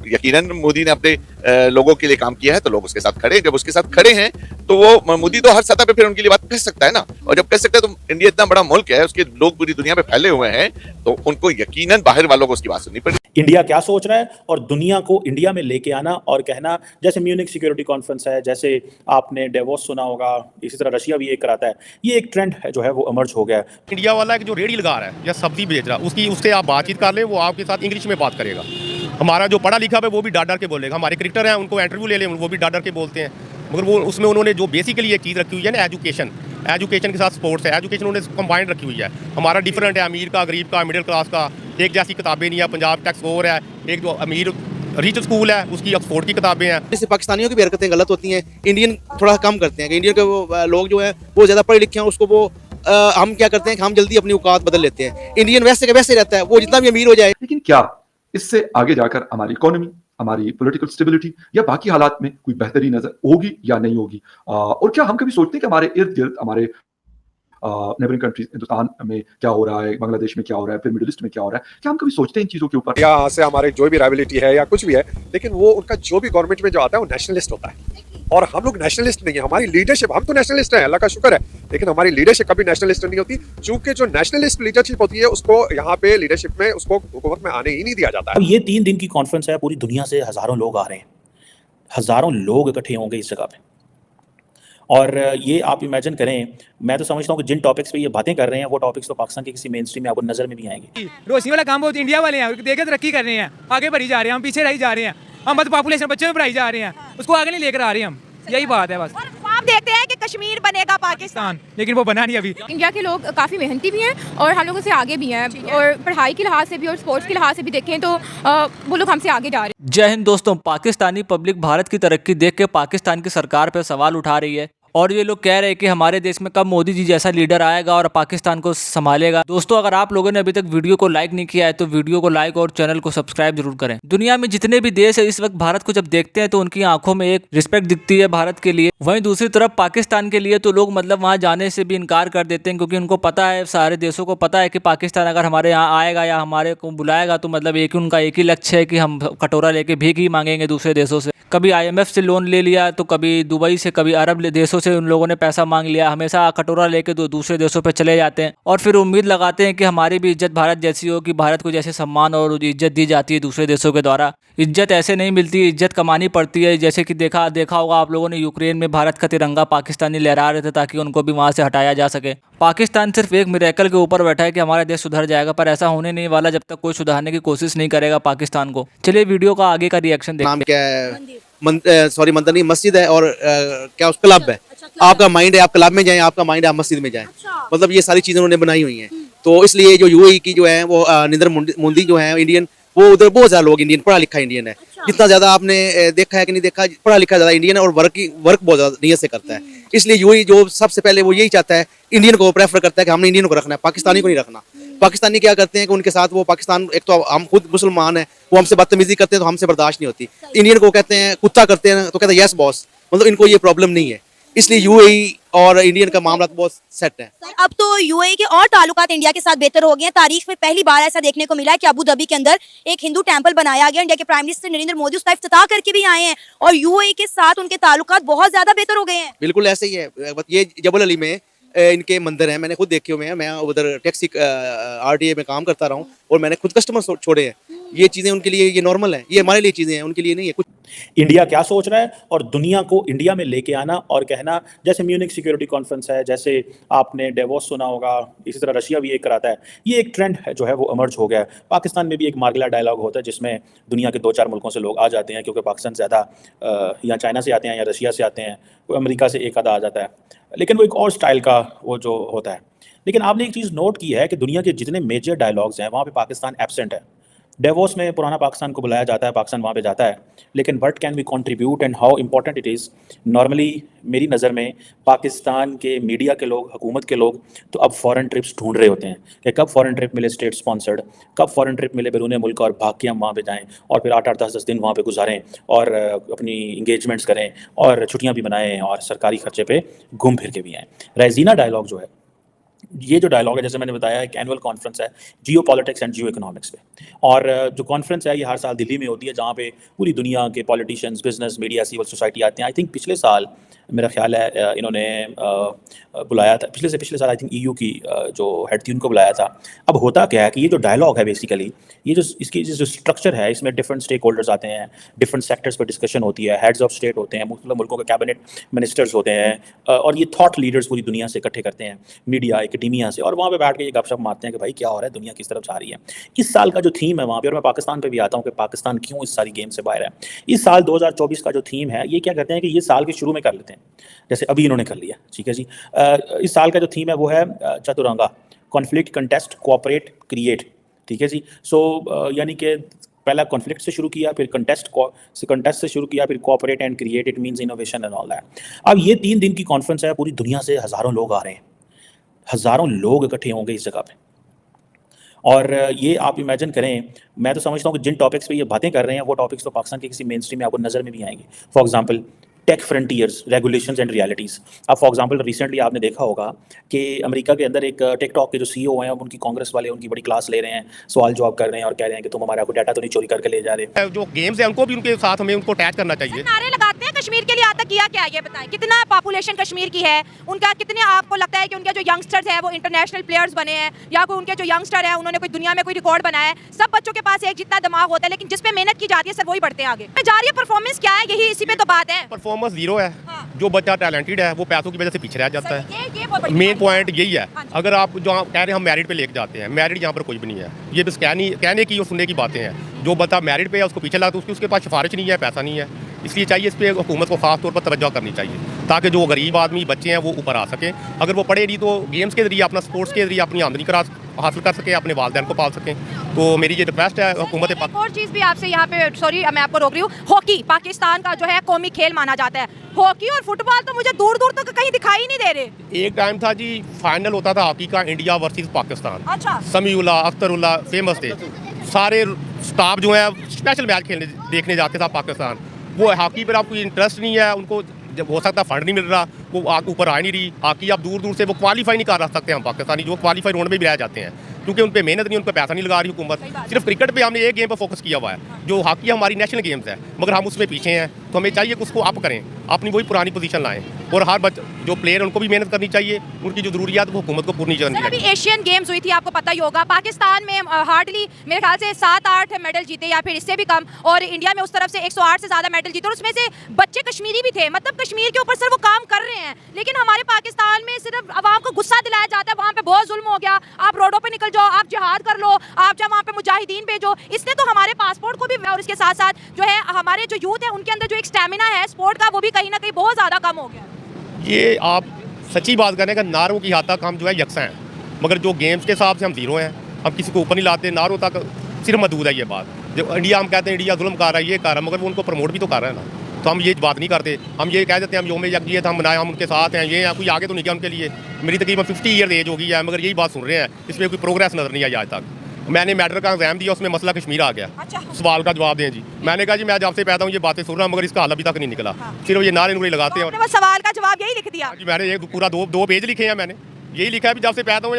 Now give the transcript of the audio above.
यकीनन मोदी ने अपने लोगों के लिए काम किया है तो लोग उसके साथ खड़े हैं। जब उसके साथ खड़े हैं तो वो मोदी तो हर सतह पे फिर उनके लिए बात कह सकता है ना, और जब कह सकता है तो इंडिया इतना बड़ा मुल्क है, उसके लोग पूरी दुनिया में फैले हुए हैं, तो उनको यकीनन बाहर वालों को उसकी बात सुननी पड़ेगी। इंडिया क्या सोच रहा है और दुनिया को इंडिया में लेके आना और कहना, जैसे म्यूनिक सिक्योरिटी कॉन्फ्रेंस है, जैसे आपने डेवोस सुना होगा, इसी तरह रशिया भी एक कराता है। ये एक ट्रेंड है जो है वो इमर्ज हो गया है। इंडिया वाला एक जो रेडी लगा रहा है या सब्जी बेच रहा है, उससे आप बातचीत कर ले, वो आपके साथ इंग्लिश में बात करेगा। हमारा जो पढ़ा लिखा है वो भी डर के बोलेगा। हमारे क्रिकेटर हैं, उनको इंटरव्यू ले लें, वो भी डर के बोलते हैं, मगर वो उसमें उन्होंने जो बेसिकली एक चीज़ रखी हुई है ना, एजुकेशन के साथ स्पोर्ट्स है। एजुकेशन उन्होंने कंबाइंड रखी हुई है। हमारा डिफरेंट है, अमीर का, गरीब का, मिडिल क्लास का। एक जैसी किताबें नहीं है। पंजाब टैक्स और है, एक जो अमीर रिच स्कूल है उसकी ऑक्सफोर्ड की किताबें हैं। जैसे पाकिस्तानियों की भी हरकतें गलत होती हैं, इंडियन थोड़ा कम करते हैं कि इंडियन के वो लोग जो हैं वो ज़्यादा पढ़े लिखे हैं, उसको वो हम क्या करते हैं कि हम जल्दी अपनी औकात बदल लेते हैं। इंडियन वैसे के वैसे रहता है, वो जितना भी अमीर हो जाए। लेकिन क्या इससे आगे जाकर हमारी इकोनॉमी, हमारी पॉलिटिकल स्टेबिलिटी या बाकी हालात में कोई बेहतरी नजर होगी या नहीं होगी? और क्या हम कभी सोचते हैं कि हमारे इर्द गिर्द, हमारे नेबरिंग कंट्रीज, हिंदुस्तान में क्या हो रहा है, बांग्लादेश में क्या हो रहा है, फिर मिडिल ईस्ट में क्या हो रहा है, क्या हम कभी सोचते हैं इन चीजों के ऊपर? यहाँ से हमारे जो भी राइवलिटी है या कुछ भी है, लेकिन वो उनका जो भी गवर्नमेंट में जो आता है वो नेशनलिस्ट होता है, और हम लोग नेशनलिस्ट नहीं है। हमारी लीडरशिप, हम तो नेशनलिस्ट हैं, अल्लाह का शुक्र है, लेकिन हमारी लीडरशिप कभी नेशनलिस्ट नहीं होती, क्योंकि जो नेशनलिस्ट लीडरशिप होती है उसको यहाँ पे लीडरशिप में, उसको हुकूमत में आने ही नहीं दिया जाता है। ये 3 दिन की कॉन्फ्रेंस है, पूरी दुनिया से हज़ारों लोग आ रहे हैं, हज़ारों लोग इकट्ठे होंगे इस जगह पे। और ये आप इमेजिन करें, मैं तो समझता हूँ कि जिन टॉपिक्स पे ये बातें कर रहे हैं वो टॉपिक्स तो पाकिस्तान के किसी मेन स्ट्रीम में आपको नज़र में भी आएंगे। रोशनी वाला काम बहुत इंडिया वाले हैं, देखे तरक्की कर रहे हैं, आगे बढ़ी जा रहे हैं, हम पीछे रही जा रहे हैं, हम बस पॉपुलेशन बच्चे में बढ़ाई जा रहे हैं, उसको आगे नहीं लेकर आ रहे हैं हम। यही बात है बस। आप देखते हैं कि कश्मीर बनेगा पाकिस्तान, लेकिन वो बना नहीं अभी। इंडिया के लोग काफ़ी मेहनती भी हैं और हम लोगों से आगे भी हैं, और पढ़ाई के लिहाज से भी और स्पोर्ट्स के लिहाज से भी देखें तो वो लोग हमसे आगे जा रहे हैं। जय हिंद दोस्तों। पाकिस्तानी पब्लिक भारत की तरक्की देख के पाकिस्तान की सरकार पर सवाल उठा रही है, और ये लोग कह रहे हैं कि हमारे देश में कब मोदी जी जैसा लीडर आएगा और पाकिस्तान को संभालेगा। दोस्तों, अगर आप लोगों ने अभी तक वीडियो को लाइक नहीं किया है तो वीडियो को लाइक और चैनल को सब्सक्राइब जरूर करें। दुनिया में जितने भी देश है इस वक्त भारत को जब देखते हैं तो उनकी आंखों में एक रिस्पेक्ट दिखती है भारत के लिए। वहीं दूसरी तरफ पाकिस्तान के लिए तो लोग मतलब वहाँ जाने से भी इनकार कर देते हैं, क्योंकि उनको पता है, सारे देशों को पता है कि पाकिस्तान अगर हमारे यहाँ आएगा या हमारे को बुलाएगा तो मतलब उनका एक ही लक्ष्य है कि हम कटोरा लेके भीख ही मांगेंगे दूसरे देशों से। कभी IMF से लोन ले लिया, तो कभी दुबई से, कभी अरब देशों से उन लोगों ने पैसा मांग लिया। हमेशा कटोरा लेके दूसरे देशों पे चले जाते हैं और फिर उम्मीद लगाते हैं कि हमारी भी इज्जत भारत जैसी हो, कि भारत को जैसे सम्मान और इज्जत दी जाती है दूसरे देशों के द्वारा। इज्जत ऐसे नहीं मिलती, इज्जत कमानी पड़ती है। जैसे कि देखा होगा आप लोगों ने, यूक्रेन में भारत का तिरंगा पाकिस्तानी लहरा रहे थे ताकि उनको भी वहाँ से हटाया जा सके। पाकिस्तान सिर्फ एक मिरेकल के ऊपर बैठा है कि हमारा देश सुधर जाएगा, पर ऐसा होने नहीं वाला जब तक कोई सुधारने की कोशिश नहीं करेगा पाकिस्तान को। चलिए वीडियो का आगे का रिएक्शन देखते हैं। नाम क्या है? सॉरी, मंदिर नहीं, मस्जिद है, और क्या उस क्लब है। आपका माइंड है आप क्लब में जाएं, आपका माइंड है आप मस्जिद में जाएं। मतलब ये सारी चीजें उन्होंने बनाई हुई हैं। तो इसलिए जो UAE की जो है वो नरेंद्र मोदी जो है इंडियन, वो उधर बहुत ज्यादा लोग इंडियन, पढ़ा लिखा इंडियन है। जितना ज्यादा आपने देखा है कि नहीं देखा, पढ़ा लिखा ज्यादा इंडियन है, और वर्क बहुत ज्यादा नीयत से करता है। इसलिए UAE जो सबसे पहले वो यही चाहता है, इंडियन को प्रेफर करता है कि हमने इंडियन को रखना है, पाकिस्तानी को नहीं रखना। पाकिस्तानी क्या करते हैं कि उनके साथ वो पाकिस्तान, एक तो हम खुद मुसलमान हैं, वो हमसे बदतमीजी करते हैं तो हमसे बर्दाश्त नहीं होती। इंडियन को कहते हैं कुत्ता करते हैं तो कहते हैं यस बॉस, मतलब इनको ये प्रॉब्लम नहीं है। इसलिए UAE और इंडियन का मामला बहुत सेट है। अब तो UAE के और ताल्लुकात इंडिया के साथ बेहतर हो गए हैं। तारीख में पहली बार ऐसा देखने को मिला है कि अबू धाबी के अंदर एक हिंदू टेंपल बनाया गया। इंडिया के प्राइम मिनिस्टर नरेंद्र मोदी उसका इफ्तिताह करके भी आए हैं, और UAE के साथ उनके ताल्लुकात बहुत ज्यादा बेहतर हो गए हैं। बिल्कुल ऐसे ही है। ये जबल अली में इनके मंदिर हैं, मैंने खुद देखे हुए हैं। मैं उधर टैक्सी RTA में काम करता रहा हूँ और मैंने खुद कस्टमर छोड़े हैं। ये चीज़ें उनके लिए ये नॉर्मल है, ये हमारे लिए चीज़ें हैं, उनके लिए नहीं है कुछ। इंडिया क्या सोच रहा है और दुनिया को इंडिया में लेके आना और कहना, जैसे म्यूनिक सिक्योरिटी कॉन्फ्रेंस है, जैसे आपने डेवोस सुना होगा, इसी तरह रशिया भी एक कराता है। ये एक ट्रेंड है जो है वो इमर्ज हो गया है। पाकिस्तान में भी एक मार्गिला डायलॉग होता है जिसमें दुनिया के 2-4 मुल्कों से लोग आ जाते हैं, क्योंकि पाकिस्तान ज़्यादा या चाइना से आते हैं या रशिया से आते हैं, कोई अमेरिका से एक आधा आ जाता है, लेकिन वो एक और स्टाइल का वो जो होता है। लेकिन आपने एक चीज़ नोट की है कि दुनिया के जितने मेजर डायलॉग्स हैं वहाँ पे पाकिस्तान एब्सेंट है। डेवोस में पुराना पाकिस्तान को बुलाया जाता है, पाकिस्तान वहाँ पे जाता है, लेकिन what can we contribute and how important it is. Normally मेरी नज़र में पाकिस्तान के मीडिया के लोग, हुकूमत के लोग तो अब फ़ॉरेन ट्रिप्स ढूंढ रहे होते हैं कि कब फ़ॉरेन ट्रिप मिले स्टेट स्पॉन्सर्ड, कब फ़ॉरेन ट्रिप मिले बैरून मुल्क, और भाग के हम वहाँ पे जाएँ और फिर 8-8, 10-10 दिन वहाँ पे गुजारें और अपनी इंगेजमेंट्स करें और छुट्टियाँ भी बनाएँ और सरकारी खर्चे पे घूम फिर के भी आएँ। रेज़ीना डायलॉग जो है ये जो डायलॉग है, जैसे मैंने बताया, एक एनुअल कॉन्फ्रेंस है जियो पॉलिटिक्स एंड जियो इकोनॉमिक्स पे। और जो कॉन्फ्रेंस है ये हर साल दिल्ली में होती है, जहाँ पे पूरी दुनिया के politicians, business, media, civil society आते हैं। आई थिंक पिछले साल मेरा ख्याल है इन्होंने बुलाया था, पिछले साल आई थिंक EU की जो हेड थी उनको बुलाया था। अब होता क्या है कि ये जो डायलॉग है बेसिकली, ये जो इसकी जो स्ट्रक्चर है, इसमें डिफरेंट स्टेक होल्डर्स आते हैं, डिफरेंट सेक्टर्स पर डिस्कशन होती है, हेड्स ऑफ स्टेट होते हैं, मुख्तलिफ मुल्कों के कैबिनेट मिनिस्टर्स होते हैं, और ये थॉट लीडर्स पूरी दुनिया से इकट्ठे करते हैं, मीडिया, एकेडेमिया से, और वहाँ पे बैठ के ये गपशप मारते हैं कि भाई क्या हो रहा है, दुनिया किस तरफ जा रही है। इस साल का जो थीम है वहाँ पे, और मैं पाकिस्तान पे भी आता हूँ कि पाकिस्तान क्यों इस सारी गेम से बाहर है। इस साल 2024 का जो थीम है, ये क्या करते हैं कि ये साल के शुरू में कर लेते हैं, जैसे अभी इन्होंने कर लिया, ठीक है जी। इस साल का जो थीम है वो है Chaturanga, conflict, contest, cooperate, create, ठीक है जी। सो यानी कि पहला कॉन्फ्लिक्ट से शुरू किया, फिर कंटेस्ट से शुरू किया, फिर cooperate and create, it means innovation and all that. अब ये 3 दिन की कॉन्फ्रेंस है, पूरी दुनिया से हज़ारों लोग आ रहे हैं, हज़ारों लोग इकट्ठे होंगे इस जगह पे। और ये आप इमेजिन करें, मैं तो समझता हूँ कि जिन टॉपिक्स पे ये बातें कर रहे हैं वो टॉपिक्स तो पाकिस्तान के किसी मेन स्ट्रीम में आपको नज़र में भी आएंगे। For example tech frontiers, regulations and realities. अब फॉर एग्जांपल रिसेंटली आपने देखा होगा कि अमेरिका के अंदर एक टिकटॉक के जो CEO हैं, उनकी कांग्रेस वाले उनकी बड़ी क्लास ले रहे हैं, सवाल जवाब कर रहे हैं और कह रहे हैं कि तुम हमारा कोई डाटा तो नहीं चोरी करके ले जा रहे। जो गेम्स है उनको भी उनके साथ हमें उनको अटैच करना चाहिए। नारे लगाते हैं कश्मीर के लिए, आता किया क्या ये बताएं? कितना पॉपुलेशन कश्मीर की है, उनका कितने आपको लगता है कि उनके जो यंगस्टर्स हैं वो इंटरनेशनल प्लेयर्स बने हैं, या कोई उनके जो यंगस्टर है उन्होंने कोई दुनिया में कोई रिकॉर्ड बनाया है? सब बच्चों के पास एक जितना दिमाग होता है, लेकिन जिस पे मेहनत की जाती है सर वही बढ़ते हैं आगे। जा रही है परफॉर्मेंस क्या है, यही इसी पे तो बात है। परफॉर्मेंस जीरो है। हाँ। जो बच्चा टैलेंटेड है वो पैसों की वजह से पीछे रह जाता है। ये बहुत मेन पॉइंट यही है। हाँ जी। अगर आप जो कह रहे हैं हम मैरिट पे लेके जाते हैं, मैरिट यहाँ पर कोई भी नहीं है। ये बस कहने की और सुनने की बातें हैं। जो बच्चा मैरिट पे है उसको पीछे लाता है, उसके पास सिफारिश नहीं है, पैसा नहीं है, इसलिए चाहिए इस पर हुकूमत को खास तौर पर तवज्जो करनी चाहिए, ताकि जो गरीब आदमी बच्चे हैं वो ऊपर आ सकें। अगर वो पढ़े नहीं तो गेम्स के जरिए, अपना स्पोर्ट्स के जरिए अपनी आमदनी हासिल कर सकें, अपने वालिदैन को पाल सकें। तो मेरी ये रिक्वेस्ट है हुकूमत एक और चीज़ भी आपसे यहाँ पे, सॉरी मैं आपको रोक रही हूँ, हॉकी पाकिस्तान का जो है कौमी खेल माना जाता है। हॉकी और फुटबॉल तो मुझे दूर दूर तक कहीं दिखाई नहीं दे रहे। एक टाइम था जी, फाइनल होता था हॉकी का, इंडिया वर्सेस पाकिस्तान। अच्छा। समीउल्लाह, अख्तरुल्लाह फेमस थे। सारे स्टाफ जो है स्पेशल मैच देखने जाते था पाकिस्तान। वो हॉकी पर आपको इंटरेस्ट नहीं है, उनको जब हो सकता फंड नहीं मिल रहा, वो ऊपर आ नहीं रही हॉकी। आप दूर दूर से वो क्वालिफाई नहीं कर सकते हम पाकिस्तानी, जो क्वालिफाई राउंड में भी रह जाते हैं, क्योंकि उन पर मेहनत नहीं, उन पर पैसा नहीं लगा रही हुकूमत। सिर्फ क्रिकेट पे हमने एक गेम पर फोकस किया हुआ है, जो हॉकी हमारी नेशनल गेम्स है, मगर हम उसमें पीछे हैं। तो हमें चाहिए कि उसको अप करें, अपनी वही पुरानी पोजीशन लाएं, और हर जो प्लेयर उनको भी मेहनत करनी चाहिए, उनकी जो जरूरियात वो हुकूमत को पूरी करनी अभी चाहिए। एशियन गेम्स हुई थी, आपको पता ही होगा, पाकिस्तान में हार्डली मेरे ख्याल से 7-8 मेडल जीते या फिर इससे भी कम, और इंडिया में उस तरफ से 108 से ज़्यादा मेडल जीते, और उसमें से बच्चे कश्मीरी भी थे। मतलब कश्मीर के ऊपर सर वो काम कर रहे हैं, लेकिन हमारे पाकिस्तान में सिर्फ अवाम को गुस्सा दिलाया जाता है, वहाँ पे बहुत जुल्म हो गया, आप रोडों पे निकल जाओ, आप जिहाद कर लो, आप जब वहाँ पे मुजाहिदीन भेजो। इसने तो हमारे पासपोर्ट को भी, और इसके साथ साथ जो है हमारे जो यूथ है उनके अंदर जो एक स्टेमिना है स्पोर्ट का, वो भी कहीं ना कहीं बहुत ज़्यादा कम हो गया। ये आप सच्ची बात करें कि नारों की हद तक हम जो है यकसा हैं, मगर जो गेम्स के हिसाब से हम जीरो हैं। हम किसी को ऊपर नहीं लाते, नारों तक सिर्फ महदूद है ये बात। जो इंडिया हम कहते हैं इंडिया जुल्म कर रहा है, ये कर रहा है, मगर वो उनको प्रमोट भी तो कर रहे हैं ना। तो हम ये बात नहीं करते, हम ये कह देते हैं हम योम यकजियत हम मनाए, हम उनके साथ हैं, ये हैं, कोई आगे तो नहीं गया उनके लिए। मेरी तकरीबन 50 ईयर एज हो गई है, मगर यही बात सुन रहे हैं, इसमें कोई प्रोग्रेस नजर नहीं आई आज तक। मैंने मैटर का एग्जाम दिया, उसमें मसला कश्मीर आ गया। अच्छा। सवाल का जवाब दें जी, मैंने कहा जी मैं जब से पैदा हूँ ये बातें सुन रहा हूँ, मगर इसका हल अभी तक नहीं निकला। सिर्फ ये नारे नुरे लगाते हैं। आपने वो सवाल का जवाब यही लिख दिया। जी मैंने एक पूरा दो पेज लिखे हैं, मैंने यही लिखा है भी जब से पैदा हुए